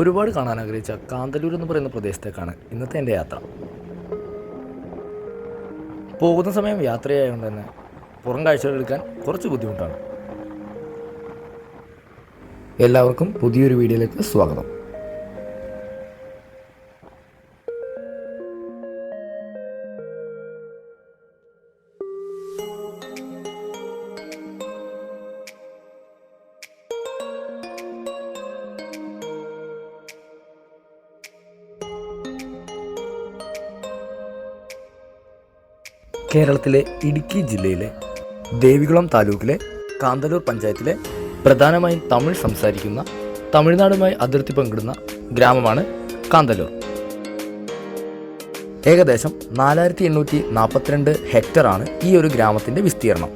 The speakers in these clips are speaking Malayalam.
ഒരുപാട് കാണാൻ ആഗ്രഹിച്ച കാന്തല്ലൂർ എന്ന് പറയുന്ന പ്രദേശത്തേക്കാണ് ഇന്നത്തെ എൻ്റെ യാത്ര. പോകുന്ന സമയം യാത്രയായതുകൊണ്ട് തന്നെ പുറം കാഴ്ചകൾ എടുക്കാൻ കുറച്ച് ബുദ്ധിമുട്ടാണ്. എല്ലാവർക്കും പുതിയൊരു വീഡിയോയിലേക്ക് സ്വാഗതം. കേരളത്തിലെ ഇടുക്കി ജില്ലയിലെ ദേവികുളം താലൂക്കിലെ കാന്തല്ലൂർ പഞ്ചായത്തിലെ പ്രധാനമായും തമിഴ് സംസാരിക്കുന്ന തമിഴ്നാടുമായി അതിർത്തി പങ്കിടുന്ന ഗ്രാമമാണ് കാന്തല്ലൂർ. ഏകദേശം 4842 ഹെക്ടറാണ് ഈ ഒരു ഗ്രാമത്തിൻ്റെ വിസ്തീർണം.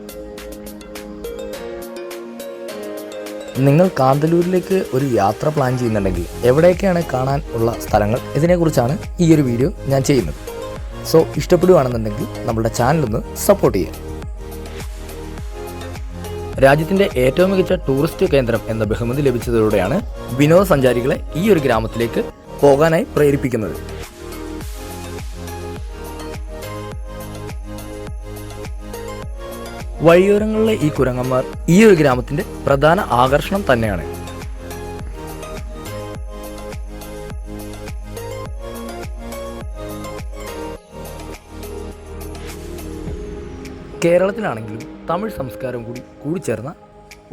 നിങ്ങൾ കാന്തല്ലൂരിലേക്ക് ഒരു യാത്ര പ്ലാൻ ചെയ്യുന്നുണ്ടെങ്കിൽ എവിടെയൊക്കെയാണ് കാണാൻ ഉള്ള സ്ഥലങ്ങൾ, ഇതിനെക്കുറിച്ചാണ് ഈ ഒരു വീഡിയോ ഞാൻ ചെയ്യുന്നത്. സോ ഇഷ്ടപ്പെടുകയാണെന്നുണ്ടെങ്കിൽ നമ്മുടെ ചാനലൊന്ന് സപ്പോർട്ട് ചെയ്യുക. രാജ്യത്തിൻ്റെ ഏറ്റവും മികച്ച ടൂറിസ്റ്റ് കേന്ദ്രം എന്ന ബഹുമതി ലഭിച്ചതോടെയാണ് വിനോദസഞ്ചാരികളെ ഈ ഒരു ഗ്രാമത്തിലേക്ക് പോകാനായി പ്രേരിപ്പിക്കുന്നത്. വഴിയോരങ്ങളിലെ ഈ കുരങ്ങന്മാർ ഈ ഒരു ഗ്രാമത്തിൻ്റെ പ്രധാന ആകർഷണം തന്നെയാണ്. കേരളത്തിലാണെങ്കിലും തമിഴ് സംസ്കാരം കൂടി കൂടിച്ചേർന്ന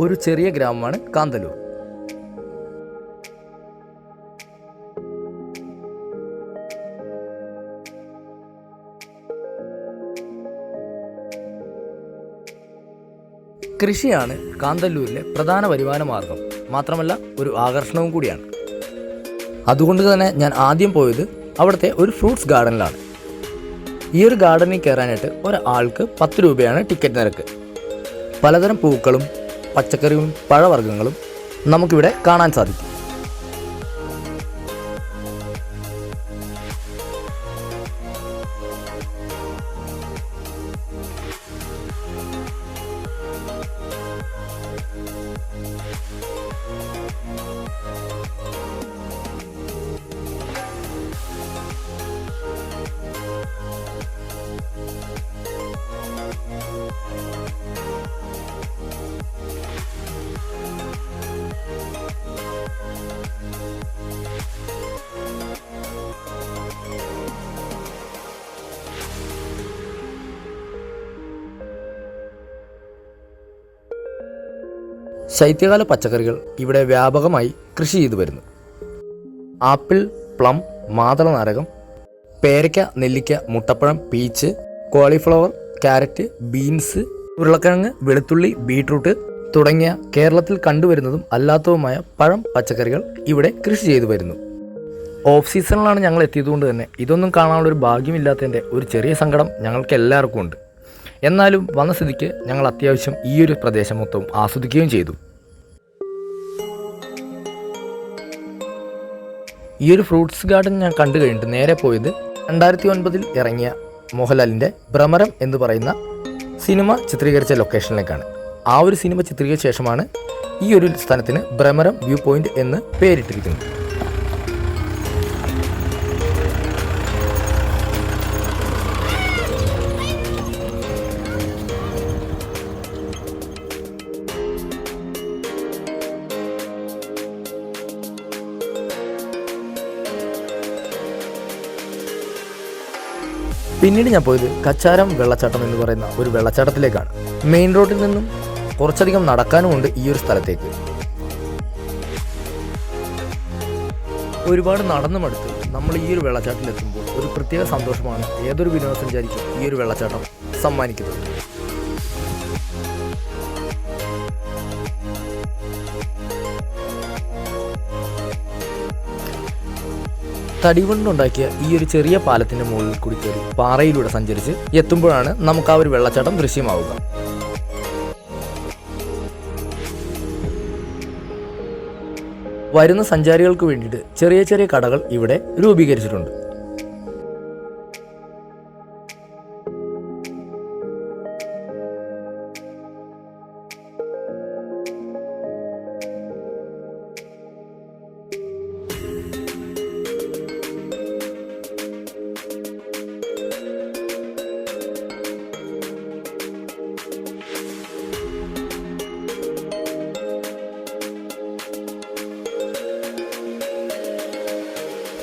ഒരു ചെറിയ ഗ്രാമമാണ് കാന്തല്ലൂർ. കൃഷിയാണ് കാന്തല്ലൂരിലെ പ്രധാന വരുമാന മാർഗം, മാത്രമല്ല ഒരു ആകർഷണവും കൂടിയാണ്. അതുകൊണ്ട് തന്നെ ഞാൻ ആദ്യം പോയത് അവിടുത്തെ ഒരു ഫ്രൂട്ട്സ് ഗാർഡനിലാണ്. ഈ ഒരു ഗാർഡനിൽ കയറാനായിട്ട് ഒരാൾക്ക് 10 രൂപയാണ് ടിക്കറ്റ് നിരക്ക്. പലതരം പൂക്കളും പച്ചക്കറിയും പഴവർഗ്ഗങ്ങളും നമുക്കിവിടെ കാണാൻ സാധിക്കും. ശൈത്യകാല പച്ചക്കറികൾ ഇവിടെ വ്യാപകമായി കൃഷി ചെയ്തു വരുന്നു. ആപ്പിൾ, പ്ലം, മാതള നാരകം, പേരയ്ക്ക, നെല്ലിക്ക, മുട്ടപ്പഴം, പീച്ച്, കോളിഫ്ലവർ, ക്യാരറ്റ്, ബീൻസ്, ഉരുളക്കിഴങ്ങ്, വെളുത്തുള്ളി, ബീട്രൂട്ട് തുടങ്ങിയ കേരളത്തിൽ കണ്ടുവരുന്നതും അല്ലാത്തതുമായ പഴം പച്ചക്കറികൾ ഇവിടെ കൃഷി ചെയ്തു വരുന്നു. ഓഫ് സീസണിലാണ് ഞങ്ങൾ എത്തിയതുകൊണ്ട് തന്നെ ഇതൊന്നും കാണാനുള്ള ഒരു ഭാഗ്യമില്ലാത്തതിൻ്റെ ഒരു ചെറിയ സങ്കടം ഞങ്ങൾക്ക് എല്ലാവർക്കും ഉണ്ട്. എന്നാലും വന്ന സ്ഥിതിക്ക് ഞങ്ങൾ അത്യാവശ്യം ഈ ഒരു പ്രദേശം മൊത്തം ആസ്വദിക്കുകയും ചെയ്തു. ഈ ഒരു ഫ്രൂട്ട്സ് ഗാർഡൻ ഞാൻ കണ്ടു കഴിഞ്ഞിട്ട് നേരെ പോയത് 2009 ഇറങ്ങിയ മോഹൻലാലിൻ്റെ ഭ്രമരം എന്ന് പറയുന്ന സിനിമ ചിത്രീകരിച്ച ലൊക്കേഷനിലേക്കാണ്. ആ ഒരു സിനിമ ചിത്രീകരിച്ച ശേഷമാണ് ഈ ഒരു സ്ഥലത്തിന് ഭ്രമരം വ്യൂ പോയിന്റ് എന്ന് പേരിട്ടിരിക്കുന്നത്. പിന്നീട് ഞാൻ പോയത് കച്ചാരം വെള്ളച്ചാട്ടം എന്ന് പറയുന്ന ഒരു വെള്ളച്ചാട്ടത്തിലേക്കാണ്. മെയിൻ റോഡിൽ നിന്നും കുറച്ചധികം നടക്കാനുമുണ്ട് ഈ ഒരു സ്ഥലത്തേക്ക്. ഒരുപാട് നടന്നു മടുത്ത് നമ്മൾ ഈ ഒരു വെള്ളച്ചാട്ടത്തിലെത്തുമ്പോൾ ഒരു പ്രത്യേക സന്തോഷമാണ് ഏതൊരു വിനോദസഞ്ചാരിക്കും ഈ ഒരു വെള്ളച്ചാട്ടം സമ്മാനിക്കുന്നത്. തടി കൊണ്ടുണ്ടാക്കിയ ഈ ഒരു ചെറിയ പാലത്തിൻ്റെ മുകളിൽ കൂടി കയറി പാറയിലൂടെ സഞ്ചരിച്ച് എത്തുമ്പോഴാണ് നമുക്ക് ആ ഒരു വെള്ളച്ചാട്ടം ദൃശ്യമാവുക. വരുന്ന സഞ്ചാരികൾക്ക് വേണ്ടിയിട്ട് ചെറിയ ചെറിയ കടകൾ ഇവിടെ രൂപീകരിച്ചിട്ടുണ്ട്.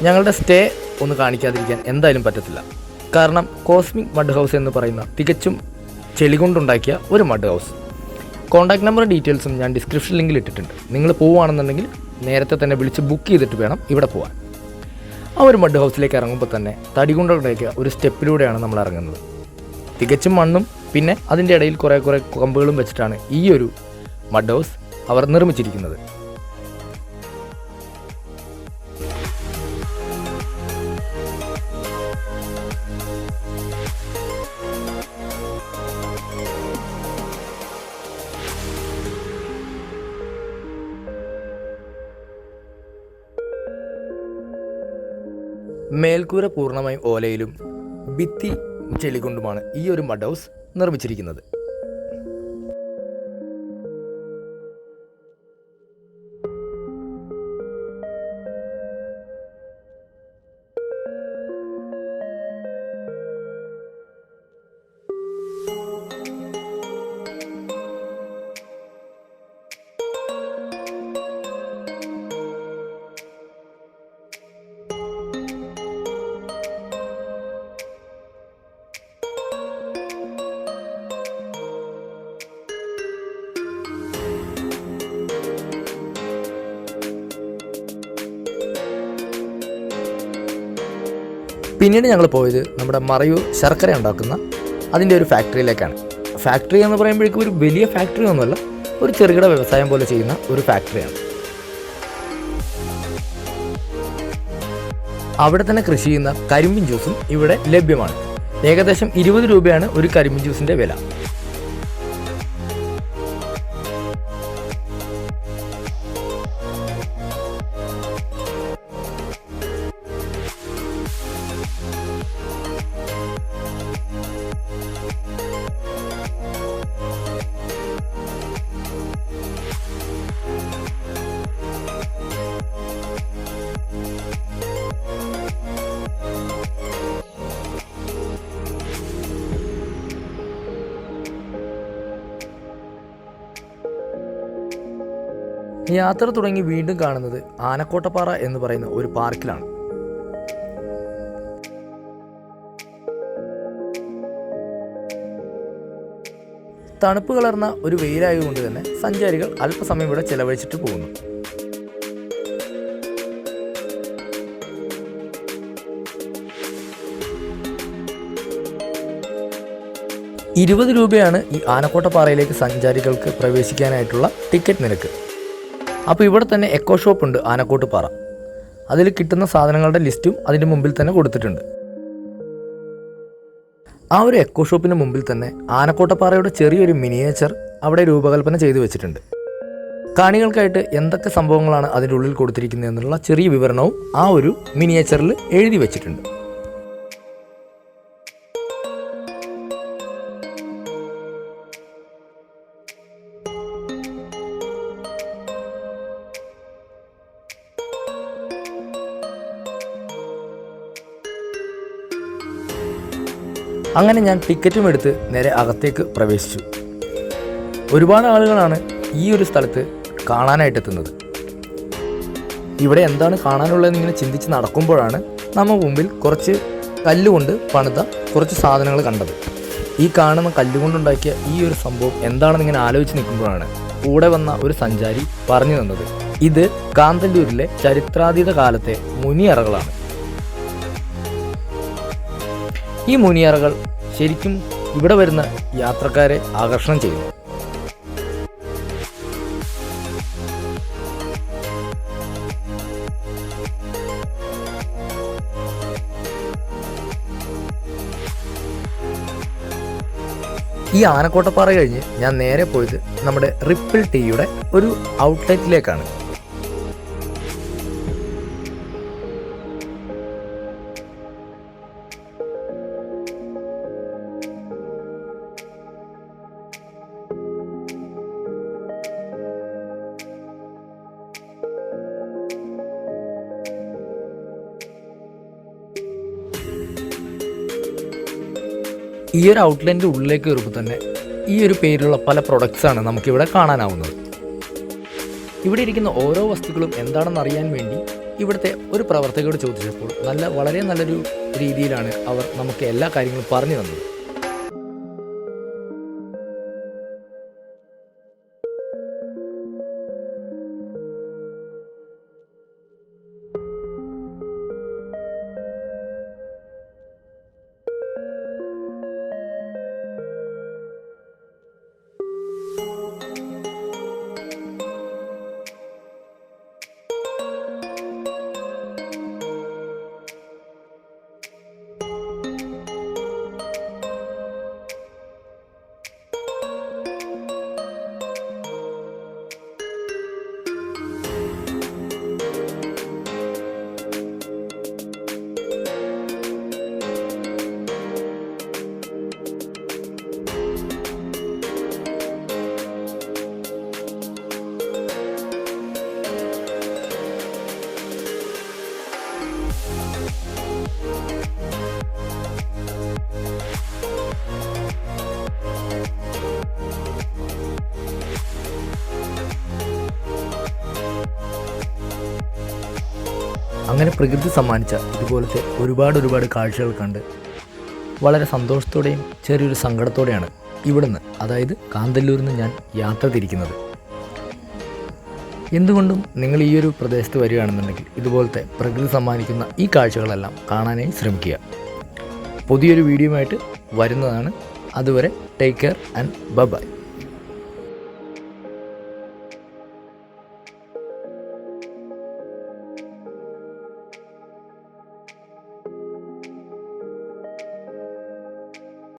ഞങ്ങളുടെ സ്റ്റേ ഒന്ന് കാണിക്കാതിരിക്കാൻ എന്തായാലും പറ്റത്തില്ല. കാരണം കോസ്മിക് മഡ് ഹൗസ് എന്ന് പറയുന്ന തികച്ചും ചെളി കൊണ്ടുണ്ടാക്കിയ ഒരു മഡ് ഹൗസ്. കോൺടാക്ട് നമ്പർ ഡീറ്റെയിൽസും ഞാൻ ഡിസ്ക്രിപ്ഷൻ ലിങ്കിൽ ഇട്ടിട്ടുണ്ട്. നിങ്ങൾ പോവുകയാണെന്നുണ്ടെങ്കിൽ നേരത്തെ തന്നെ വിളിച്ച് ബുക്ക് ചെയ്തിട്ട് വേണം ഇവിടെ പോകാൻ. ആ ഒരു മഡ് ഹൗസിലേക്ക് ഇറങ്ങുമ്പോൾ തന്നെ തടി കൊണ്ടുണ്ടാക്കിയ ഒരു സ്റ്റെപ്പിലൂടെയാണ് നമ്മൾ ഇറങ്ങുന്നത്. തികച്ചും മണ്ണും പിന്നെ അതിൻ്റെ ഇടയിൽ കുറേ കമ്പുകളും വെച്ചിട്ടാണ് ഈ ഒരു മഡ് ഹൗസ് അവർ നിർമ്മിച്ചിരിക്കുന്നത്. മേൽക്കൂര പൂർണ്ണമായും ഓലയിലും ഭിത്തി ചെളി കൊണ്ടുമാണ് ഈ ഒരു മഡ് ഹൗസ് നിർമ്മിച്ചിരിക്കുന്നത്. പിന്നീട് ഞങ്ങൾ പോയത് നമ്മുടെ മറയൂർ ശർക്കര ഉണ്ടാക്കുന്ന അതിൻ്റെ ഒരു ഫാക്ടറിയിലേക്കാണ്. ഫാക്ടറി എന്ന് പറയുമ്പോഴേക്കും ഒരു വലിയ ഫാക്ടറി ഒന്നുമല്ല, ഒരു ചെറുകിട വ്യവസായം പോലെ ചെയ്യുന്ന ഒരു ഫാക്ടറിയാണ്. അവിടെ തന്നെ കൃഷി ചെയ്യുന്ന കരിമ്പിൻ ജ്യൂസും ഇവിടെ ലഭ്യമാണ്. ഏകദേശം 20 രൂപയാണ് ഒരു കരിമ്പിൻ ജ്യൂസിൻ്റെ വില. യാത്ര തുടങ്ങി വീണ്ടും കാണുന്നത് ആനക്കോട്ടപ്പാറ എന്ന് പറയുന്ന ഒരു പാർക്കിലാണ്. തണുപ്പ് കലർന്ന ഒരു വെയിലായതുകൊണ്ട് തന്നെ സഞ്ചാരികൾ അല്പസമയം ഇവിടെ ചെലവഴിച്ചിട്ട് പോകുന്നു. ₹20 ഈ ആനക്കോട്ടപ്പാറയിലേക്ക് സഞ്ചാരികൾക്ക് പ്രവേശിക്കാനായിട്ടുള്ള ടിക്കറ്റ് നിരക്ക്. അപ്പോൾ ഇവിടെ തന്നെ എക്കോ ഷോപ്പ് ഉണ്ട് ആനക്കോട്ടുപാറ. അതിൽ കിട്ടുന്ന സാധനങ്ങളുടെ ലിസ്റ്റും അതിൻ്റെ മുമ്പിൽ തന്നെ കൊടുത്തിട്ടുണ്ട്. ആ ഒരു എക്കോ ഷോപ്പിന് മുമ്പിൽ തന്നെ ആനക്കോട്ടപ്പാറയുടെ ചെറിയൊരു മിനിയേച്ചർ അവിടെ രൂപകൽപ്പന ചെയ്തു വെച്ചിട്ടുണ്ട്. കാണികൾക്കായിട്ട് എന്തൊക്കെ സംഭവങ്ങളാണ് അതിൻ്റെ ഉള്ളിൽ കൊടുത്തിരിക്കുന്നത് എന്നുള്ള ചെറിയ വിവരണവും ആ ഒരു മിനിയേച്ചറിൽ എഴുതി വെച്ചിട്ടുണ്ട്. അങ്ങനെ ഞാൻ ടിക്കറ്റും എടുത്ത് നേരെ അകത്തേക്ക് പ്രവേശിച്ചു. ഒരുപാട് ആളുകളാണ് ഈ ഒരു സ്ഥലത്ത് കാണാനായിട്ടെത്തുന്നത്. ഇവിടെ എന്താണ് കാണാനുള്ളതെന്ന് ഇങ്ങനെ ചിന്തിച്ച് നടക്കുമ്പോഴാണ് നമ്മൾ മുമ്പിൽ കുറച്ച് കല്ലുകൊണ്ട് പണിത കുറച്ച് സാധനങ്ങൾ കണ്ടത്. ഈ കാണുന്ന കല്ലുകൊണ്ടുണ്ടാക്കിയ ഈ ഒരു സംഭവം എന്താണെന്ന് ഇങ്ങനെ ആലോചിച്ച് നിൽക്കുമ്പോഴാണ് കൂടെ വന്ന ഒരു സഞ്ചാരി പറഞ്ഞു തന്നത് ഇത് കാന്തല്ലൂരിലെ ചരിത്രാതീത കാലത്തെ മുനിയറകളാണ്. ഈ മുനിയറകൾ ശരിക്കും ഇവിടെ വരുന്ന യാത്രക്കാരെ ആകർഷണം ചെയ്യുന്നു. ഈ ആനക്കോട്ടപ്പാറ കഴിഞ്ഞ് ഞാൻ നേരെ പോയത് നമ്മുടെ റിപ്പിൾ ടീയുടെ ഒരു ഔട്ട്ലെറ്റിലേക്കാണ്. ഈ ഒരു ഔട്ട്ലെറ്റിൻ്റെ ഉള്ളിലേക്ക് കയറുമ്പോൾ തന്നെ ഈ ഒരു പേരിലുള്ള പല പ്രൊഡക്ട്സാണ് നമുക്കിവിടെ കാണാനാവുന്നത്. ഇവിടെ ഇരിക്കുന്ന ഓരോ വസ്തുക്കളും എന്താണെന്ന് അറിയാൻ വേണ്ടി ഇവിടുത്തെ ഒരു പ്രവർത്തകയോട് ചോദിച്ചപ്പോൾ വളരെ നല്ലൊരു രീതിയിലാണ് അവർ നമുക്ക് എല്ലാ കാര്യങ്ങളും പറഞ്ഞു തന്നത്. അങ്ങനെ പ്രകൃതി സമ്മാനിച്ച ഇതുപോലത്തെ ഒരുപാട് കാഴ്ചകൾ കണ്ട് വളരെ സന്തോഷത്തോടെയും ചെറിയൊരു സങ്കടത്തോടെയാണ് ഇവിടുന്ന്, അതായത് കാന്തല്ലൂരിൽ നിന്ന് ഞാൻ യാത്ര തിരിക്കുന്നത്. എന്തുകൊണ്ടും നിങ്ങൾ ഈ ഒരു പ്രദേശത്ത് വരികയാണെന്നുണ്ടെങ്കിൽ ഇതുപോലത്തെ പ്രകൃതി സമ്മാനിക്കുന്ന ഈ കാഴ്ചകളെല്ലാം കാണാനായി ശ്രമിക്കുക. പുതിയൊരു വീഡിയോയുമായിട്ട് വരുന്നതാണ്. അതുവരെ ടേക്ക് കെയർ ആൻഡ് ബൈ.